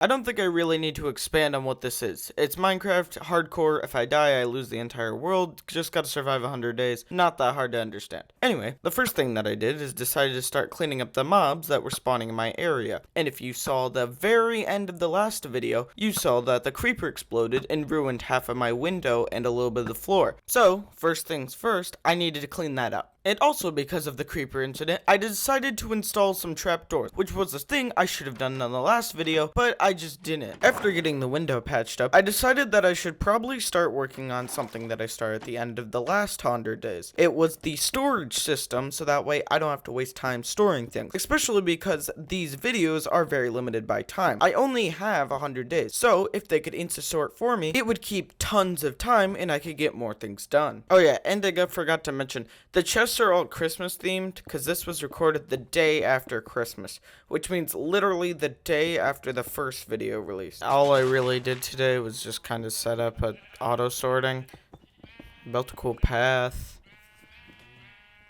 I don't think I really need to expand on what this is. It's Minecraft, hardcore, if I die I lose the entire world, just gotta survive 100 days, not that hard to understand. Anyway, the first thing that I did is decided to start cleaning up the mobs that were spawning in my area. And if you saw the very end of the last video, you saw that the creeper exploded and ruined half of my window and a little bit of the floor. So, first things first, I needed to clean that up. And also because of the creeper incident, I decided to install some trapdoors, which was a thing I should have done in the last video, but I just didn't. After getting the window patched up, I decided that I should probably start working on something that I started at the end of the last 100 days. It was the storage system, so that way I don't have to waste time storing things, especially because these videos are very limited by time. I only have 100 days, so if they could insta-sort for me, it would keep tons of time and I could get more things done. Oh yeah, and I forgot to mention, the chests are all Christmas themed because this was recorded the day after Christmas, which means literally the day after the first video released. All I really did today was just kind of set up a auto sorting, built a cool path.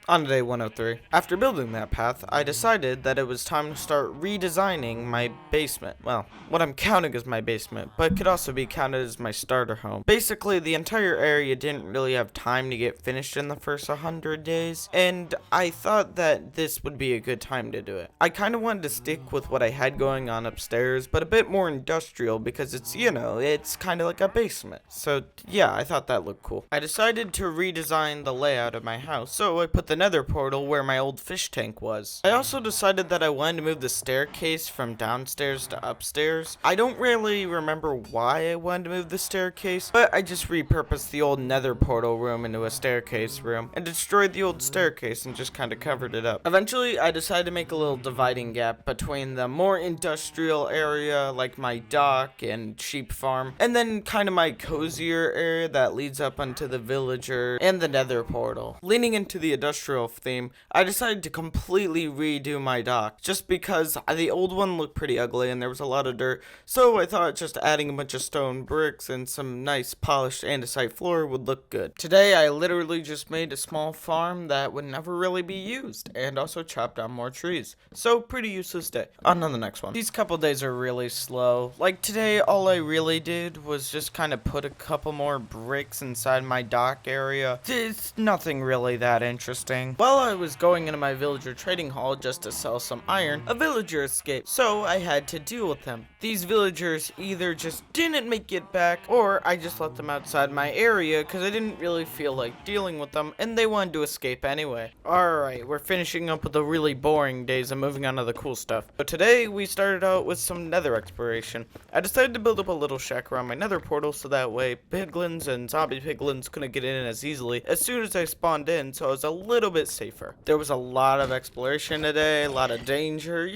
On day 103. After building that path, I decided that it was time to start redesigning my basement. Well, what I'm counting as my basement, but could also be counted as my starter home. Basically, the entire area didn't really have time to get finished in the first 100 days, and I thought that this would be a good time to do it. I kind of wanted to stick with what I had going on upstairs, but a bit more industrial because it's, it's kind of like a basement. So, yeah, I thought that looked cool. I decided to redesign the layout of my house, so I put the nether portal where my old fish tank was. I also decided that I wanted to move the staircase from downstairs to upstairs. I don't really remember why I wanted to move the staircase, but I just repurposed the old nether portal room into a staircase room and destroyed the old staircase and just kind of covered it up. Eventually, I decided to make a little dividing gap between the more industrial area like my dock and sheep farm, and then kind of my cozier area that leads up onto the villager and the nether portal. Leaning into the industrial theme, I decided to completely redo my dock just because the old one looked pretty ugly and there was a lot of dirt, so I thought just adding a bunch of stone bricks and some nice polished andesite floor would look good. Today I literally just made a small farm that would never really be used and also chopped down more trees, so pretty useless day. On to the next one. These couple days are really slow. Like today, all I really did was just kind of put a couple more bricks inside my dock area. It's nothing really that interesting. While I was going into my villager trading hall just to sell some iron, a villager escaped, so I had to deal with him. These villagers either just didn't make it back, or I just let them outside my area because I didn't really feel like dealing with them, and they wanted to escape anyway. Alright, we're finishing up with the really boring days and moving on to the cool stuff. So today, we started out with some nether exploration. I decided to build up a little shack around my nether portal so that way piglins and zombie piglins couldn't get in as easily as soon as I spawned in, so I was a little bit safer. There was a lot of exploration today, a lot of danger,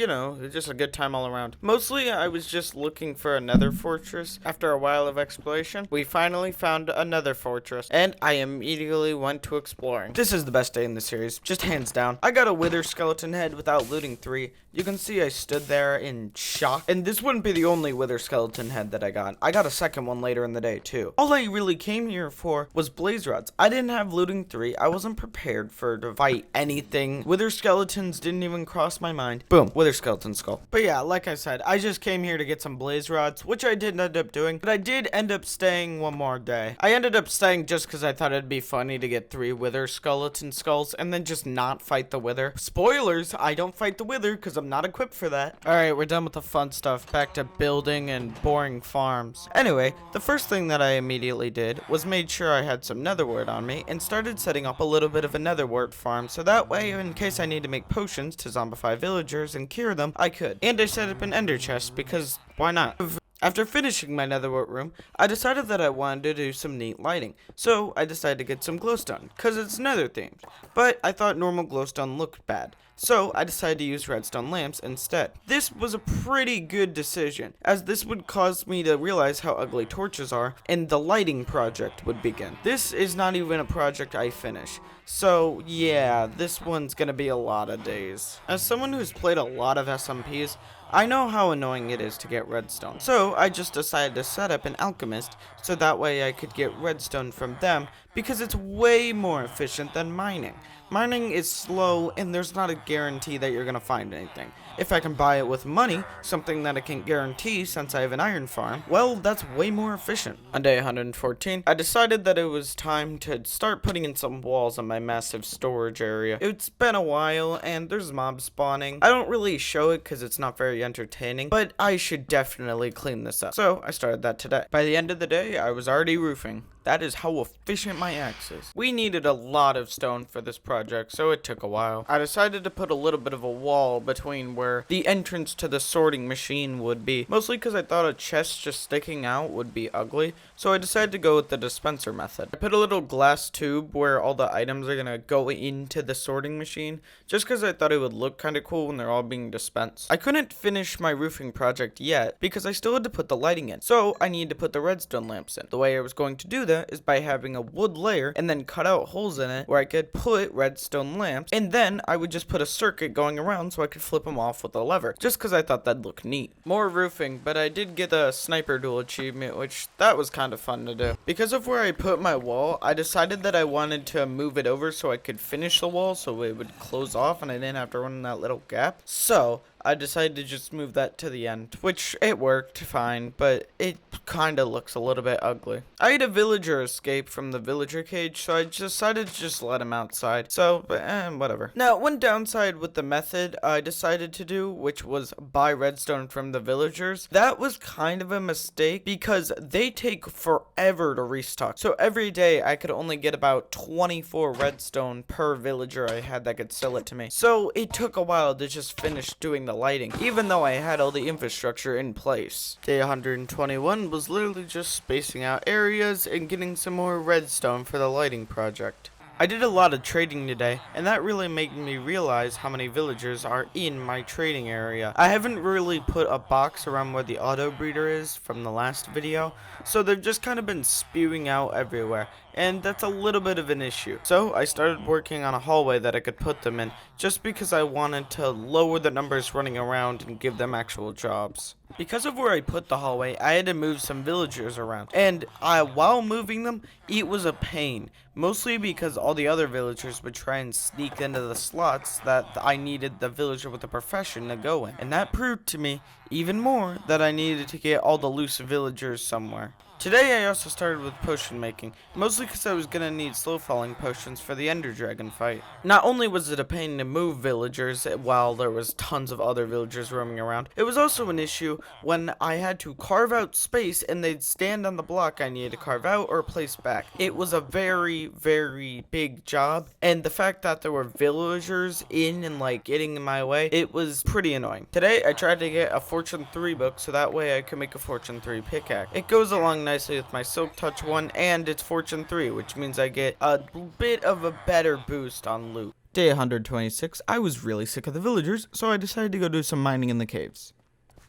just a good time all around. Mostly I was just looking for another fortress. After a while of exploration, we finally found another fortress, and I immediately went to exploring. This is the best day in the series, just hands down. I got a wither skeleton head without looting 3. You can see I stood there in shock, and this wouldn't be the only wither skeleton head that I got. I got a second one later in the day too. All I really came here for was blaze rods. I didn't have looting 3. I wasn't prepared to fight anything. Wither skeletons didn't even cross my mind. Boom, wither skeleton skull. But yeah, like I said, I just came here to get some blaze rods, which I did end up doing, but I did end up staying one more day. I ended up staying just because I thought it'd be funny to get 3 wither skeleton skulls and then just not fight the wither. Spoilers, I don't fight the wither because I'm not equipped for that. Alright, we're done with the fun stuff. Back to building and boring farms. Anyway, the first thing that I immediately did was made sure I had some netherwort on me and started setting up a little bit of a netherwort farm, so that way in case I need to make potions to zombify villagers and cure them, I could. And I set up an ender chest because why not? After finishing my netherwort room, I decided that I wanted to do some neat lighting, so I decided to get some glowstone, cause it's nether themed. But I thought normal glowstone looked bad, so I decided to use redstone lamps instead. This was a pretty good decision, as this would cause me to realize how ugly torches are, and the lighting project would begin. This is not even a project I finish, so yeah, this one's gonna be a lot of days. As someone who's played a lot of SMPs, I know how annoying it is to get redstone, so I just decided to set up an alchemist so that way I could get redstone from them because it's way more efficient than mining. Mining is slow and there's not a guarantee that you're gonna find anything. If I can buy it with money, something that I can't guarantee since I have an iron farm, well, that's way more efficient. On day 114, I decided that it was time to start putting in some walls on my massive storage area. It's been a while and there's mobs spawning. I don't really show it because it's not very entertaining, but I should definitely clean this up. So I started that today. By the end of the day, I was already roofing. That is how efficient my axe is. We needed a lot of stone for this project, so it took a while. I decided to put a little bit of a wall between where the entrance to the sorting machine would be, mostly because I thought a chest just sticking out would be ugly, so I decided to go with the dispenser method. I put a little glass tube where all the items are gonna go into the sorting machine, just because I thought it would look kind of cool when they're all being dispensed. I couldn't finish my roofing project yet, because I still had to put the lighting in, so I needed to put the redstone lamps in. The way I was going to do that is by having a wood layer and then cut out holes in it where I could put redstone lamps, and then I would just put a circuit going around so I could flip them off with a lever, just because I thought that'd look neat. More roofing, but I did get the sniper duel achievement, which that was kind of fun to do. Because of where I put my wall, I decided that I wanted to move it over so I could finish the wall so it would close off and I didn't have to run in that little gap. So I decided to just move that to the end, which it worked fine, but it kind of looks a little bit ugly. I had a villager escape from the villager cage, so I decided to just let him outside. So, whatever. Now, one downside with the method I decided to do, which was buy redstone from the villagers, that was kind of a mistake because they take forever to restock. So every day I could only get about 24 redstone per villager I had that could sell it to me. So it took a while to just finish doing the lighting, even though I had all the infrastructure in place. Day 121 was literally just spacing out areas and getting some more redstone for the lighting project. I did a lot of trading today, and that really made me realize how many villagers are in my trading area. I haven't really put a box around where the auto breeder is from the last video, so they've just kind of been spewing out everywhere, and that's a little bit of an issue. So I started working on a hallway that I could put them in, just because I wanted to lower the numbers running around and give them actual jobs. Because of where I put the hallway, I had to move some villagers around, and while moving them, it was a pain. Mostly because all the other villagers would try and sneak into the slots that I needed the villager with a profession to go in. And that proved to me even more that I needed to get all the loose villagers somewhere. Today I also started with potion making, mostly because I was going to need slow falling potions for the Ender Dragon fight. Not only was it a pain to move villagers while there was tons of other villagers roaming around, it was also an issue when I had to carve out space and they'd stand on the block I needed to carve out or place back. It was a very, very big job, and the fact that there were villagers in and getting in my way, it was pretty annoying. Today I tried to get a Fortune 3 book so that way I could make a Fortune 3 pickaxe. It goes along nicely with my Silk Touch one, and it's Fortune 3, which means I get a bit of a better boost on loot. Day 126, I was really sick of the villagers, so I decided to go do some mining in the caves.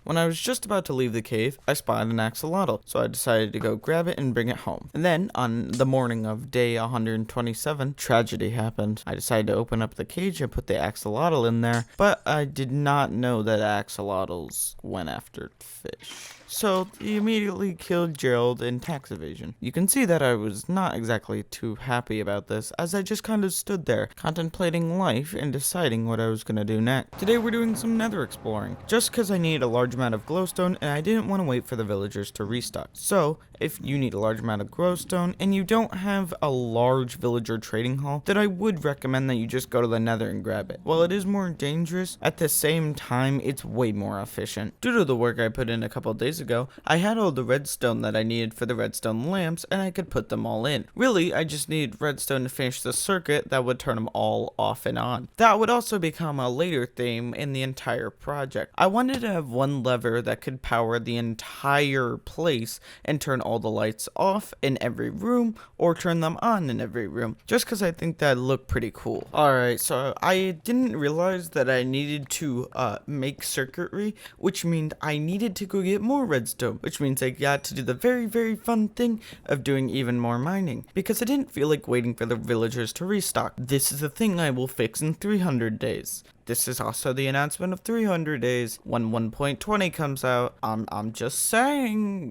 When I was just about to leave the cave, I spotted an axolotl, so I decided to go grab it and bring it home. And then, on the morning of day 127, tragedy happened. I decided to open up the cage and put the axolotl in there, but I did not know that axolotls went after fish. So he immediately killed Gerald in tax evasion. You can see that I was not exactly too happy about this, as I just kind of stood there, contemplating life and deciding what I was going to do next. Today we're doing some nether exploring, just because I need a large amount of glowstone and I didn't want to wait for the villagers to restock. So, if you need a large amount of glowstone and you don't have a large villager trading hall, then I would recommend that you just go to the nether and grab it. While it is more dangerous, at the same time, it's way more efficient. Due to the work I put in a couple days ago, I had all the redstone that I needed for the redstone lamps and I could put them all in. Really, I just needed redstone to finish the circuit that would turn them all off and on. That would also become a later theme in the entire project. I wanted to have one lever that could power the entire place and turn all the lights off in every room or turn them on in every room, just because I think that'd look pretty cool. Alright, so I didn't realize that I needed to make circuitry, which means I needed to go get more redstone, which means I got to do the very, very fun thing of doing even more mining, because I didn't feel like waiting for the villagers to restock. This is a thing I will fix in 300 days. this is also the announcement of 300 days. When 1.20 comes out, I'm just saying,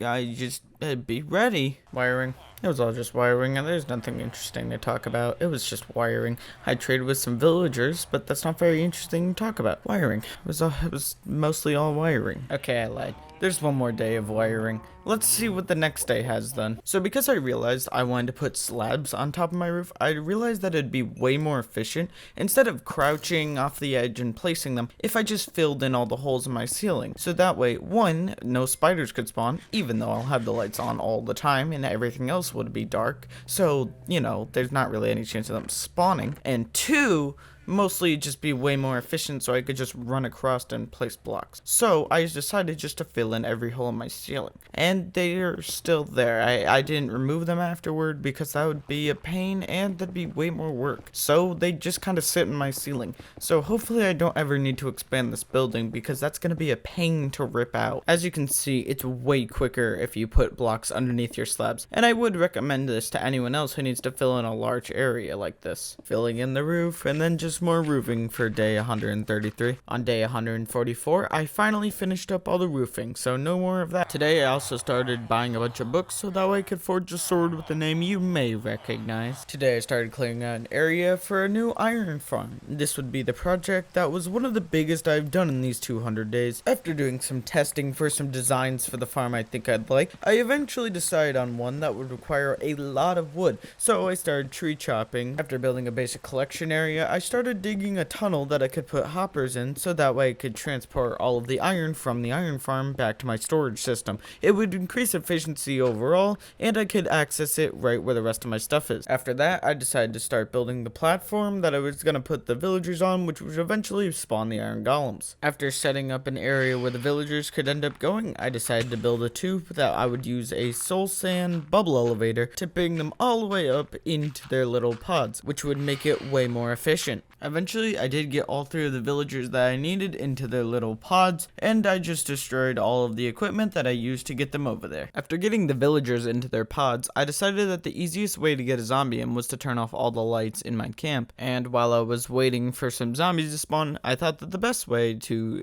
be ready. Wiring. It was all just wiring, and there's nothing interesting to talk about. It was just wiring. I traded with some villagers, but that's not very interesting to talk about. Wiring. It was mostly all wiring. Okay, I lied. There's one more day of wiring. Let's see what the next day has then. So because I realized I wanted to put slabs on top of my roof, I realized that it'd be way more efficient, instead of crouching off the edge and placing them, if I just filled in all the holes in my ceiling. So that way, one, no spiders could spawn, even though I'll have the lights on all the time and everything else would be dark. So, there's not really any chance of them spawning. And two, mostly just be way more efficient so I could just run across and place blocks. So I decided just to fill in every hole in my ceiling. And they're still there. I didn't remove them afterward because that would be a pain and that'd be way more work. So they just kind of sit in my ceiling. So hopefully I don't ever need to expand this building because that's going to be a pain to rip out. As you can see, it's way quicker if you put blocks underneath your slabs. And I would recommend this to anyone else who needs to fill in a large area like this. Filling in the roof and then just more roofing for day 133. On day 144, I finally finished up all the roofing, so no more of that. Today I also started buying a bunch of books so that way I could forge a sword with a name you may recognize. Today I started clearing out an area for a new iron farm. This would be the project that was one of the biggest I've done in these 200 days. After doing some testing for some designs for the farm I think I'd like, I eventually decided on one that would require a lot of wood, so I started tree chopping. After building a basic collection area, I started digging a tunnel that I could put hoppers in so that way I could transport all of the iron from the iron farm back to my storage system. It would increase efficiency overall and I could access it right where the rest of my stuff is. After that, I decided to start building the platform that I was going to put the villagers on, which would eventually spawn the iron golems. After setting up an area where the villagers could end up going, I decided to build a tube that I would use a soul sand bubble elevator to bring them all the way up into their little pods, which would make it way more efficient. Eventually, I did get all three of the villagers that I needed into their little pods, and I just destroyed all of the equipment that I used to get them over there. After getting the villagers into their pods, I decided that the easiest way to get a zombie in was to turn off all the lights in my camp. And while I was waiting for some zombies to spawn, I thought that the best way to,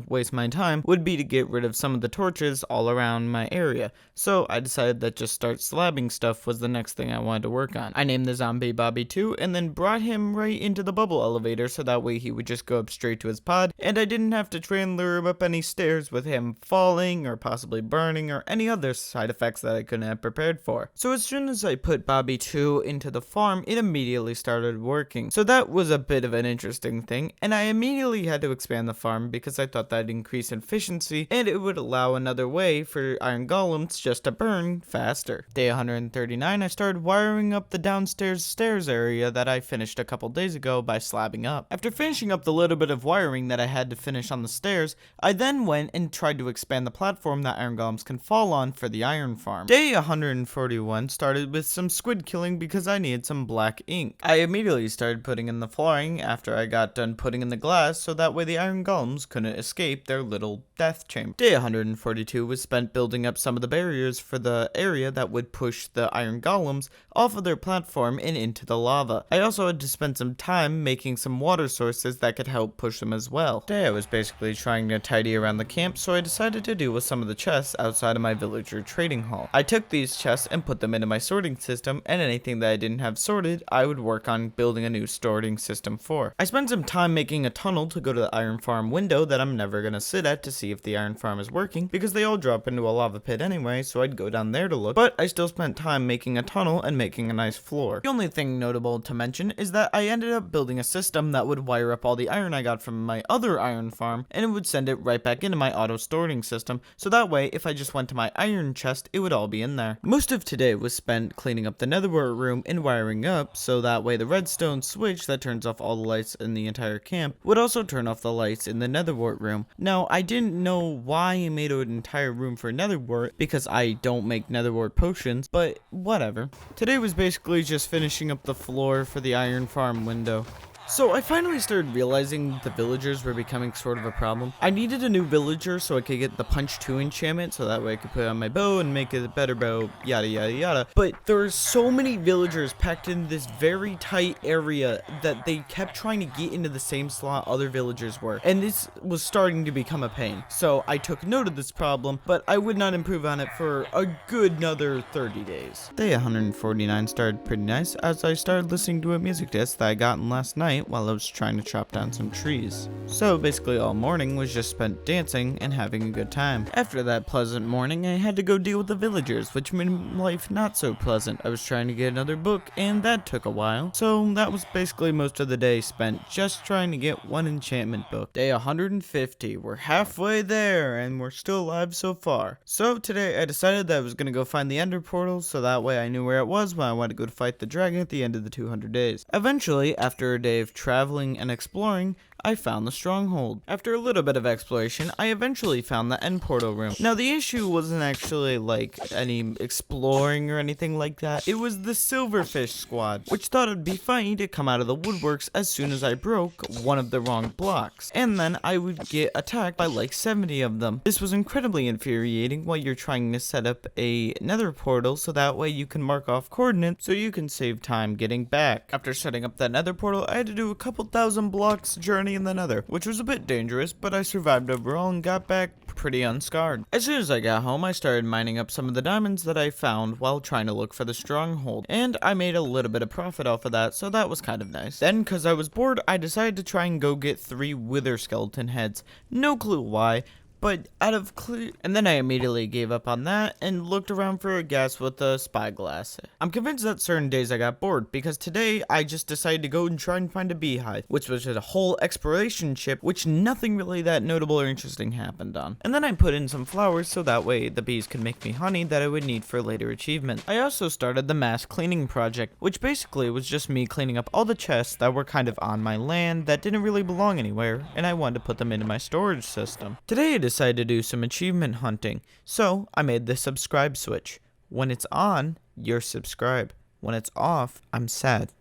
waste my time would be to get rid of some of the torches all around my area. So I decided that just start slabbing stuff was the next thing I wanted to work on. I named the zombie Bobby 2 and then brought him right into the bubble elevator so that way he would just go up straight to his pod and I didn't have to try and lure him up any stairs with him falling or possibly burning or any other side effects that I couldn't have prepared for. So as soon as I put Bobby 2 into the farm, it immediately started working. So that was a bit of an interesting thing, and I immediately had to expand the farm because I thought that'd increase efficiency and it would allow another way for iron golems just to burn faster. Day 139, I started wiring up the downstairs stairs area that I finished a couple days ago by slabbing up. After finishing up the little bit of wiring that I had to finish on the stairs, I then went and tried to expand the platform that iron golems can fall on for the iron farm. Day 141 started with some squid killing because I needed some black ink. I immediately started putting in the flooring after I got done putting in the glass so that way the iron golems couldn't escape their little death chamber. Day 142 was spent building up some of the barriers for the area that would push the iron golems off of their platform and into the lava. I also had to spend some time making some water sources that could help push them as well. Today I was basically trying to tidy around the camp, so I decided to deal with some of the chests outside of my villager trading hall. I took these chests and put them into my sorting system, and anything that I didn't have sorted, I would work on building a new sorting system for. I spent some time making a tunnel to go to the iron farm window that I'm never gonna sit at to see if the iron farm is working, because they all drop into a lava pit anyway, so I'd go down there to look, but I still spent time making a tunnel and making a nice floor. The only thing notable to mention is that I ended up building a system that would wire up all the iron I got from my other iron farm, and it would send it right back into my auto storing system, so that way if I just went to my iron chest, it would all be in there. Most of today was spent cleaning up the netherwort room and wiring up, so that way the redstone switch that turns off all the lights in the entire camp would also turn off the lights in the netherwort room. Now, I didn't know why I made an entire room for netherwort, because I don't make netherwort potions, but whatever. Today was basically just finishing up the floor for the iron farm window. So I finally started realizing the villagers were becoming sort of a problem. I needed a new villager so I could get the punch 2 enchantment, so that way I could put it on my bow and make it a better bow, yada yada yada. But there are so many villagers packed in this very tight area that they kept trying to get into the same slot other villagers were, and this was starting to become a pain. So I took note of this problem, but I would not improve on it for a good another 30 days. Day 149 started pretty nice as I started listening to a music disc that I gotten last night while I was trying to chop down some trees. So basically all morning was just spent dancing and having a good time. After that pleasant morning, I had to go deal with the villagers, which made life not so pleasant. I was trying to get another book and that took a while. So that was basically most of the day spent just trying to get one enchantment book. Day 150, we're halfway there and we're still alive so far. So today I decided that I was gonna go find the ender portal so that way I knew where it was when I wanted to go to fight the dragon at the end of the 200 days. Eventually, after a day of traveling and exploring, I found the stronghold. After a little bit of exploration, I eventually found the end portal room. Now the issue wasn't actually like any exploring or anything like that. It was the silverfish squad, which thought it'd be funny to come out of the woodworks as soon as I broke one of the wrong blocks. And then I would get attacked by like 70 of them. This was incredibly infuriating while you're trying to set up a nether portal so that way you can mark off coordinates so you can save time getting back. After setting up that nether portal, I had to do a couple thousand blocks journey in the nether, which was a bit dangerous, but I survived overall and got back pretty unscarred. As soon as I got home, I started mining up some of the diamonds that I found while trying to look for the stronghold, and I made a little bit of profit off of that, so that was kind of nice. Then, cause I was bored, I decided to try and go get 3 wither skeleton heads. No clue why, but and then I immediately gave up on that and looked around for a gas with a spyglass. I'm convinced that certain days I got bored because today I just decided to go and try and find a beehive, which was a whole exploration ship, which nothing really that notable or interesting happened on. And then I put in some flowers so that way the bees could make me honey that I would need for later achievement. I also started the mass cleaning project, which basically was just me cleaning up all the chests that were kind of on my land that didn't really belong anywhere, and I wanted to put them into my storage system. Today I decided to do some achievement hunting, so I made the subscribe switch. When it's on, you're subscribed. When it's off, I'm sad.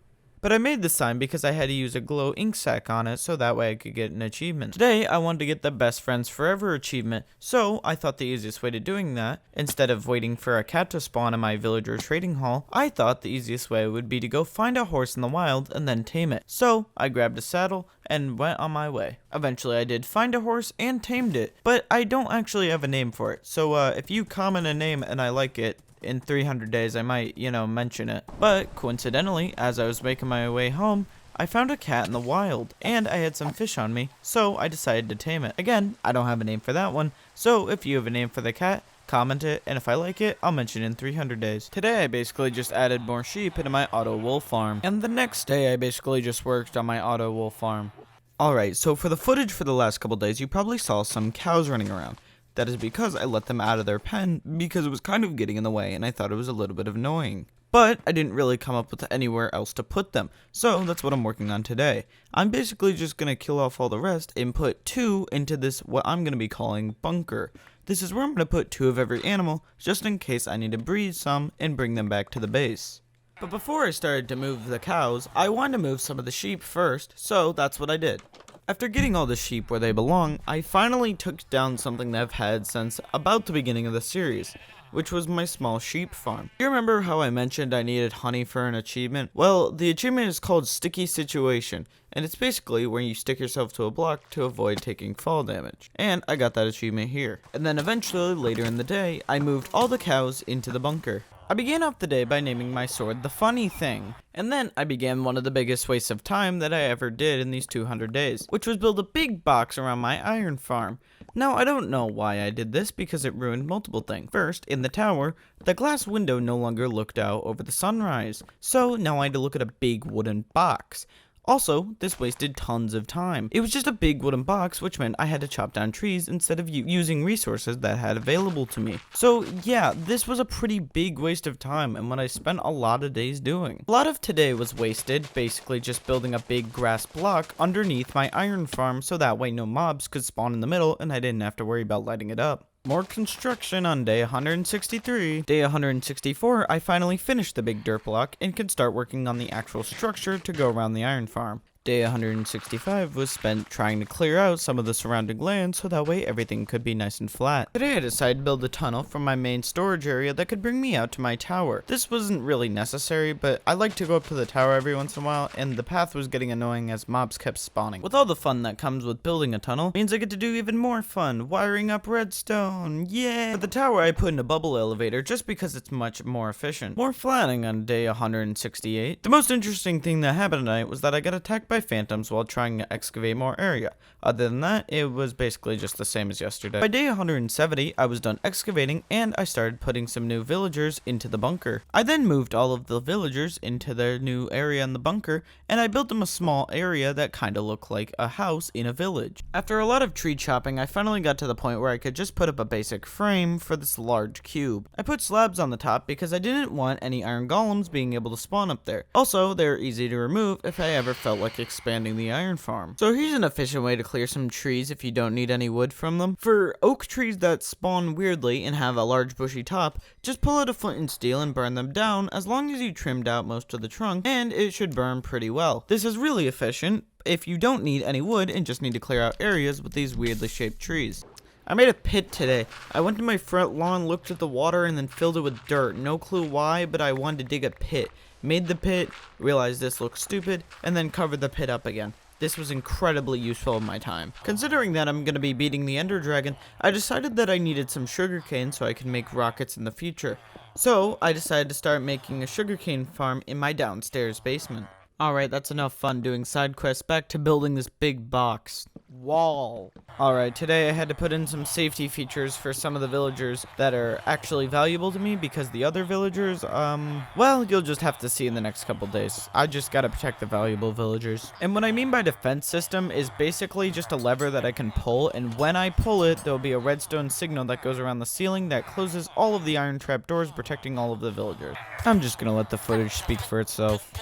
But I made this sign because I had to use a glow ink sac on it so that way I could get an achievement. Today, I wanted to get the best friends forever achievement, so I thought the easiest way to doing that, instead of waiting for a cat to spawn in my villager trading hall, I thought the easiest way would be to go find a horse in the wild and then tame it. So I grabbed a saddle and went on my way. Eventually I did find a horse and tamed it, but I don't actually have a name for it, so if you comment a name and I like it, in 300 days I might, mention it. But coincidentally, as I was making my way home, I found a cat in the wild, and I had some fish on me, so I decided to tame it. Again, I don't have a name for that one, so if you have a name for the cat, comment it, and if I like it, I'll mention it in 300 days. Today I basically just added more sheep into my auto wool farm, and the next day I basically just worked on my auto wool farm. Alright, so for the footage for the last couple days, you probably saw some cows running around. That is because I let them out of their pen because it was kind of getting in the way and I thought it was a little bit of annoying. But I didn't really come up with anywhere else to put them, so that's what I'm working on today. I'm basically just going to kill off all the rest and put 2 into this what I'm going to be calling bunker. This is where I'm going to put 2 of every animal just in case I need to breed some and bring them back to the base. But before I started to move the cows, I wanted to move some of the sheep first, so that's what I did. After getting all the sheep where they belong, I finally took down something that I've had since about the beginning of the series, which was my small sheep farm. You remember how I mentioned I needed honey for an achievement? Well, the achievement is called Sticky Situation, and it's basically where you stick yourself to a block to avoid taking fall damage. And I got that achievement here. And then eventually, later in the day, I moved all the cows into the bunker. I began off the day by naming my sword the Funny Thing, and then I began one of the biggest wastes of time that I ever did in these 200 days, which was build a big box around my iron farm. Now, I don't know why I did this because it ruined multiple things. First, in the tower, the glass window no longer looked out over the sunrise, so now I had to look at a big wooden box. Also, this wasted tons of time. It was just a big wooden box, which meant I had to chop down trees instead of using resources that I had available to me. So yeah, this was a pretty big waste of time and what I spent a lot of days doing. A lot of today was wasted, basically just building a big grass block underneath my iron farm so that way no mobs could spawn in the middle and I didn't have to worry about lighting it up. More construction on day 163. Day 164, I finally finished the big dirt block and can start working on the actual structure to go around the iron farm. Day 165 was spent trying to clear out some of the surrounding land so that way everything could be nice and flat. Today I decided to build a tunnel from my main storage area that could bring me out to my tower. This wasn't really necessary, but I like to go up to the tower every once in a while, and the path was getting annoying as mobs kept spawning. With all the fun that comes with building a tunnel, means I get to do even more fun, wiring up redstone, yeah! For the tower I put in a bubble elevator just because it's much more efficient. More flattening on day 168. The most interesting thing that happened tonight was that I got attacked by phantoms while trying to excavate more area. Other than that, it was basically just the same as yesterday. By day 170, I was done excavating and I started putting some new villagers into the bunker. I then moved all of the villagers into their new area in the bunker and I built them a small area that kind of looked like a house in a village. After a lot of tree chopping, I finally got to the point where I could just put up a basic frame for this large cube. I put slabs on the top because I didn't want any iron golems being able to spawn up there. Also, they're easy to remove if I ever felt like expanding the iron farm. So here's an efficient way to clear some trees if you don't need any wood from them. For oak trees that spawn weirdly and have a large bushy top, just pull out a flint and steel and burn them down as long as you trimmed out most of the trunk, and it should burn pretty well. This is really efficient if you don't need any wood and just need to clear out areas with these weirdly shaped trees. I made a pit today. I went to my front lawn, looked at the water, and then filled it with dirt. No clue why, but I wanted to dig a pit. Made the pit, realized this looked stupid, and then covered the pit up again. This was incredibly useful in my time. Considering that I'm going to be beating the Ender Dragon, I decided that I needed some sugarcane so I can make rockets in the future. So, I decided to start making a sugarcane farm in my downstairs basement. Alright, that's enough fun doing side quests. Back to building this big box wall. Alright, today I had to put in some safety features for some of the villagers that are actually valuable to me because the other villagers, well, you'll just have to see in the next couple days. I just gotta protect the valuable villagers. And what I mean by defense system is basically just a lever that I can pull, and when I pull it, there'll be a redstone signal that goes around the ceiling that closes all of the iron trap doors, protecting all of the villagers. I'm just gonna let the footage speak for itself.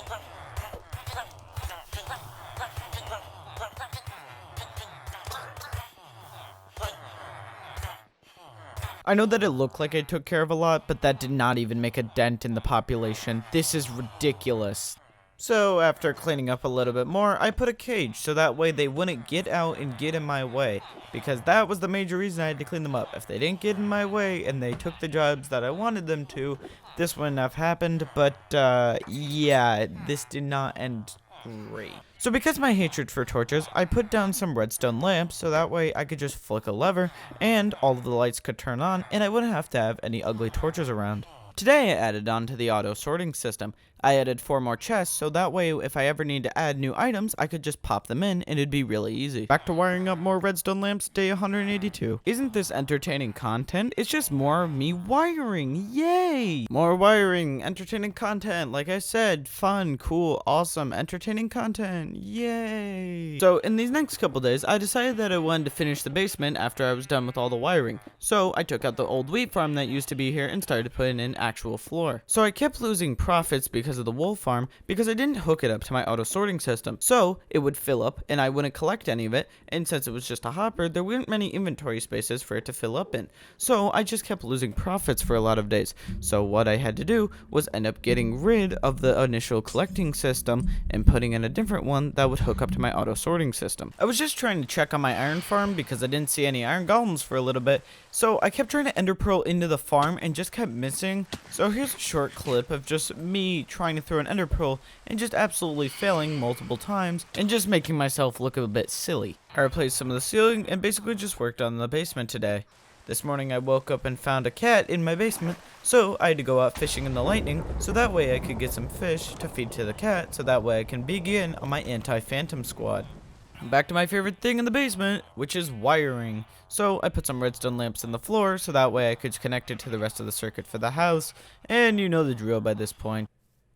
I know that it looked like I took care of a lot, but that did not even make a dent in the population. This is ridiculous. So after cleaning up a little bit more, I put a cage so that way they wouldn't get out and get in my way. Because that was the major reason I had to clean them up. If they didn't get in my way and they took the jobs that I wanted them to, this wouldn't have happened. But yeah, this did not end great. So because of my hatred for torches, I put down some redstone lamps so that way I could just flick a lever and all of the lights could turn on and I wouldn't have to have any ugly torches around. Today I added on to the auto sorting system. I added 4 more chests so that way if I ever need to add new items, I could just pop them in and it'd be really easy. Back to wiring up more redstone lamps, day 182. Isn't this entertaining content? It's just more of me wiring, yay! More wiring, entertaining content, like I said, fun, cool, awesome, entertaining content, yay! So in these next couple days, I decided that I wanted to finish the basement after I was done with all the wiring. So I took out the old wheat farm that used to be here and started putting in actual floor. So I kept losing profits because of the wool farm because I didn't hook it up to my auto sorting system. So it would fill up and I wouldn't collect any of it, and since it was just a hopper, there weren't many inventory spaces for it to fill up in. So I just kept losing profits for a lot of days. So what I had to do was end up getting rid of the initial collecting system and putting in a different one that would hook up to my auto sorting system. I was just trying to check on my iron farm because I didn't see any iron golems for a little bit. So I kept trying to ender pearl into the farm and just kept missing. So here's a short clip of just me trying to throw an ender pearl and just absolutely failing multiple times and just making myself look a bit silly. I replaced some of the ceiling and basically just worked on the basement today. This morning I woke up and found a cat in my basement, so I had to go out fishing in the lightning so that way I could get some fish to feed to the cat so that way I can begin on my anti-phantom squad. Back to my favorite thing in the basement, which is wiring. So I put some redstone lamps in the floor so that way I could connect it to the rest of the circuit for the house, and you know the drill by this point.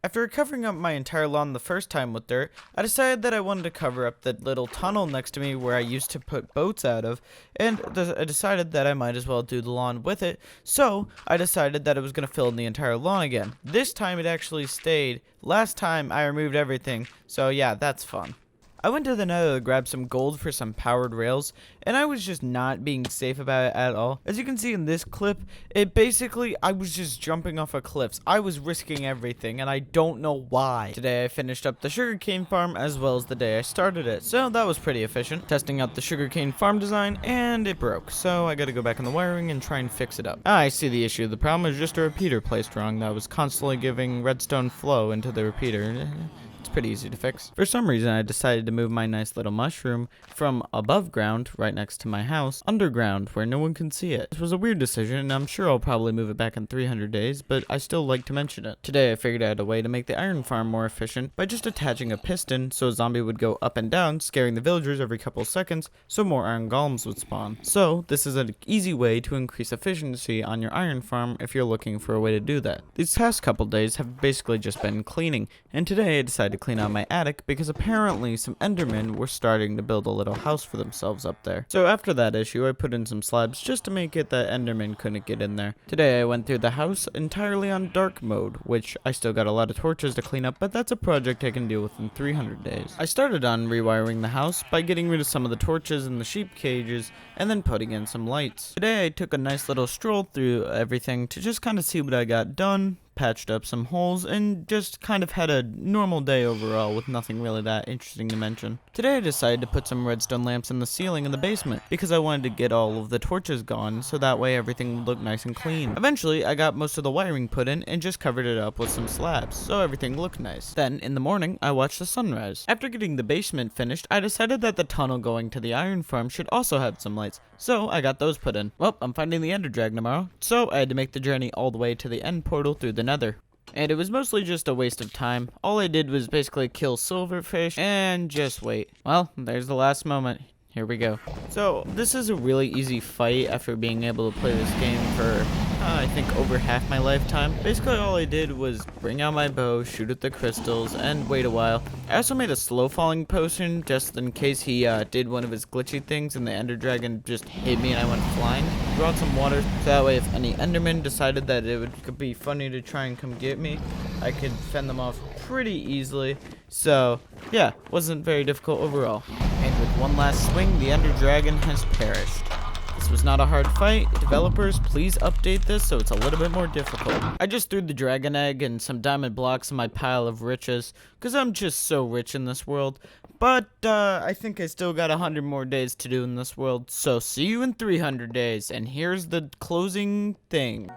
After covering up my entire lawn the first time with dirt, I decided that I wanted to cover up the little tunnel next to me where I used to put boats out of, and I decided that I might as well do the lawn with it, so I decided that it was going to fill in the entire lawn again. This time it actually stayed. Last time I removed everything, so yeah, that's fun. I went to the Nether to grab some gold for some powered rails, and I was just not being safe about it at all. As you can see in this clip, I was just jumping off of cliffs. I was risking everything, and I don't know why. Today I finished up the sugarcane farm as well as the day I started it, so that was pretty efficient. Testing out the sugarcane farm design, and it broke, so I gotta go back in the wiring and try and fix it up. I see the issue. The problem is just a repeater placed wrong that was constantly giving redstone flow into the repeater. It's pretty easy to fix. For some reason, I decided to move my nice little mushroom from above ground, right next to my house, underground, where no one can see it. This was a weird decision, and I'm sure I'll probably move it back in 300 days, but I still like to mention it. Today, I figured out a way to make the iron farm more efficient by just attaching a piston so a zombie would go up and down, scaring the villagers every couple seconds, so more iron golems would spawn. So, this is an easy way to increase efficiency on your iron farm if you're looking for a way to do that. These past couple days have basically just been cleaning, and today I decided to clean out my attic because apparently some endermen were starting to build a little house for themselves up there. So after that issue, I put in some slabs just to make it that endermen couldn't get in there. Today I went through the house entirely on dark mode, which I still got a lot of torches to clean up, but that's a project I can deal with in 300 days. I started on rewiring the house by getting rid of some of the torches in the sheep cages and then putting in some lights. Today I took a nice little stroll through everything to just kind of see what I got done, patched up some holes, and just kind of had a normal day overall with nothing really that interesting to mention. Today I decided to put some redstone lamps in the ceiling in the basement because I wanted to get all of the torches gone so that way everything would look nice and clean. Eventually I got most of the wiring put in and just covered it up with some slabs so everything looked nice. Then in the morning I watched the sunrise. After getting the basement finished, I decided that the tunnel going to the iron farm should also have some lights, so I got those put in. Well, I'm finding the ender dragon tomorrow, so I had to make the journey all the way to the end portal through the Nether. And it was mostly just a waste of time. All I did was basically kill silverfish and just wait. Well, there's the last moment. Here we go. So, this is a really easy fight after being able to play this game for, I think, over half my lifetime. Basically, all I did was bring out my bow, shoot at the crystals, and wait a while. I also made a slow-falling potion just in case he did one of his glitchy things and the ender dragon just hit me and I went flying. Brought some water, so that way if any endermen decided that could be funny to try and come get me, I could fend them off pretty easily. So, yeah, wasn't very difficult overall. And with one last swing, the ender dragon has perished. This was not a hard fight. Developers, please update this so it's a little bit more difficult. I just threw the dragon egg and some diamond blocks in my pile of riches, because I'm just so rich in this world. But, I think I still got 100 more days to do in this world, so see you in 300 days, and here's the closing thing.